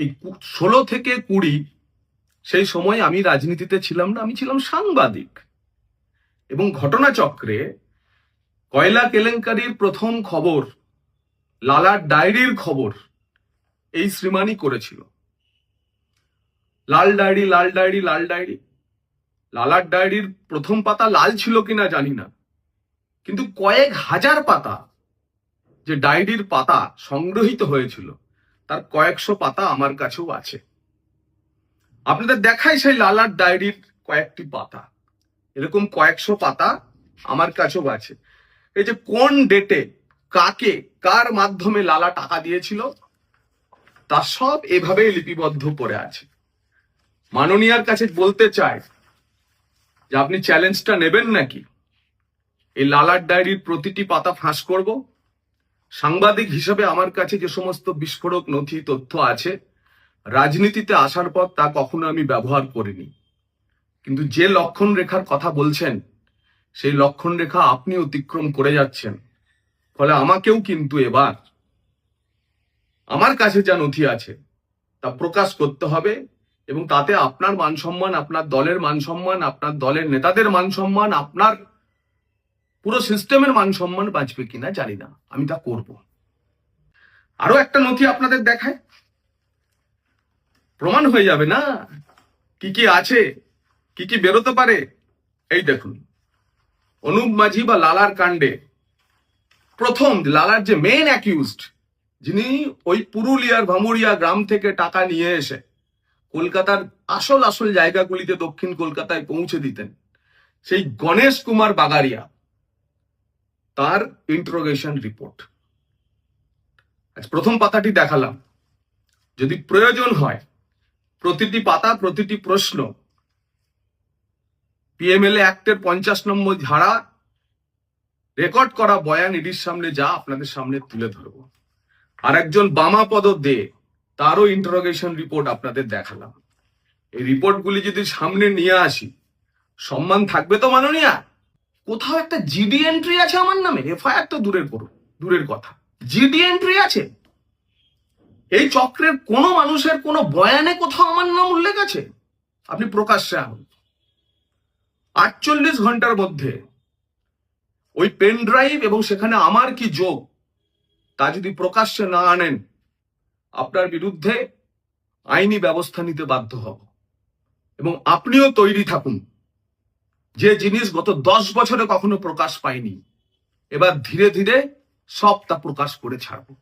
এই 16 থেকে 20 সেই সময় আমি রাজনীতিতে ছিলাম না, আমি ছিলাম সাংবাদিক। এবং ঘটনাচক্রে কয়লা কেলেঙ্কারির প্রথম খবর, লালার ডায়েরির খবর এই শ্রীমানই করেছিল। লাল ডায়েরি, লাল ডায়েরি, লাল ডায়েরি। লালার ডায়েরির প্রথম পাতা লাল ছিল কিনা জানি না, কিন্তু কয়েক হাজার পাতা যে ডায়েরির পাতা সংগ্রহিত হয়েছিল তার কয়েকশো পাতা আমার কাছেও আছে। আপনাদের দেখাই সেই লালার ডায়েরির কয়েকটি পাতা, এরকম কয়েকশো পাতা আমার কাছেও আছে। এই যে কোন ডেটে কাকে কার মাধ্যমে লালা টাকা দিয়েছিল তা সব এভাবেই লিপিবদ্ধ করে আছে। মাননীয়ার কাছে বলতে চাই যে আপনি চ্যালেঞ্জটা নেবেন নাকি? এই লালার ডায়েরির প্রতিটি পাতা ফাঁস করব। সাংবাদিক হিসেবে আমার কাছে যে সমস্ত বিস্ফোরক নথি তথ্য আছে, রাজনীতিতে আসার পর তা কখনো আমি ব্যবহার করিনি। কিন্তু যে লক্ষণ রেখার কথা বলছেন সেই লক্ষণ রেখা আপনি অতিক্রম করে যাচ্ছেন। ফলে আমাকেও কিন্তু এবার আমার কাছে যা নথি আছে তা প্রকাশ করতে হবে, এবং তাতে আপনার মান সম্মান, আপনার দলের মান সম্মান, আপনার দলের নেতাদের মান সম্মান, আপনার পুরো সিস্টেমের মান সম্মান বাঁচবে কিনা জানি না, আমি তা করব। আরো একটা নথি আপনাদের দেখায়, প্রমাণ হয়ে যাবে না কি কি আছে, কি কি বেরোতে পারে। এই দেখুন, অনুপ মাঝি বা লালার কাণ্ডে প্রথম লালার যে মেইন অ্যাকিউজড, যিনি ওই পুরুলিয়ার ভামুরিয়া গ্রাম থেকে টাকা নিয়ে এসে কলকাতার আসল আসল জায়গাগুলিতে দক্ষিণ কলকাতায় পৌঁছে দিতেন, সেই গণেশ কুমার বাগারিয়া, তার ইন্টারোগেশন রিপোর্ট আজ প্রথম পাতাটি দেখালাম। যদি প্রয়োজন হয় প্রতিটি পাতা, প্রতিটি প্রশ্ন পিএমএলএ অ্যাক্টের 50 নম্বর ধারা রেকর্ড করা বয়ান ইডির সামনে যা আপনাদের সামনে তুলে ধরবো। আর একজন বামাপদ দে, তারও ইন্টারোগেশন রিপোর্ট আপনাদের দেখালাম। এই রিপোর্টগুলি যদি সামনে নিয়ে আসি, সম্মান থাকবে তো মাননীয়া? কোথাও একটা জিডি এন্ট্রি আছে আমার নামে? এফআইআর তো দূরের কথা, জিডি এন্ট্রি আছে? এই চক্রের কোন মানুষের কোন বয়ানে কোথাও আমার নাম উল্লেখ আছে? আপনি প্রকাশ্যে আনুন। 48 ঘন্টার মধ্যে ওই পেন ড্রাইভ এবং সেখানে আমার কি যোগ তা যদি প্রকাশ্যে না আনেন, আপনার বিরুদ্ধে আইনি ব্যবস্থা নিতে বাধ্য হব। এবং আপনিও তৈরি থাকুন, যে জিনিস গত 10 বছরে কখনো প্রকাশ পায়নি, এবার ধীরে ধীরে সব তা প্রকাশ করে ছাড়বো।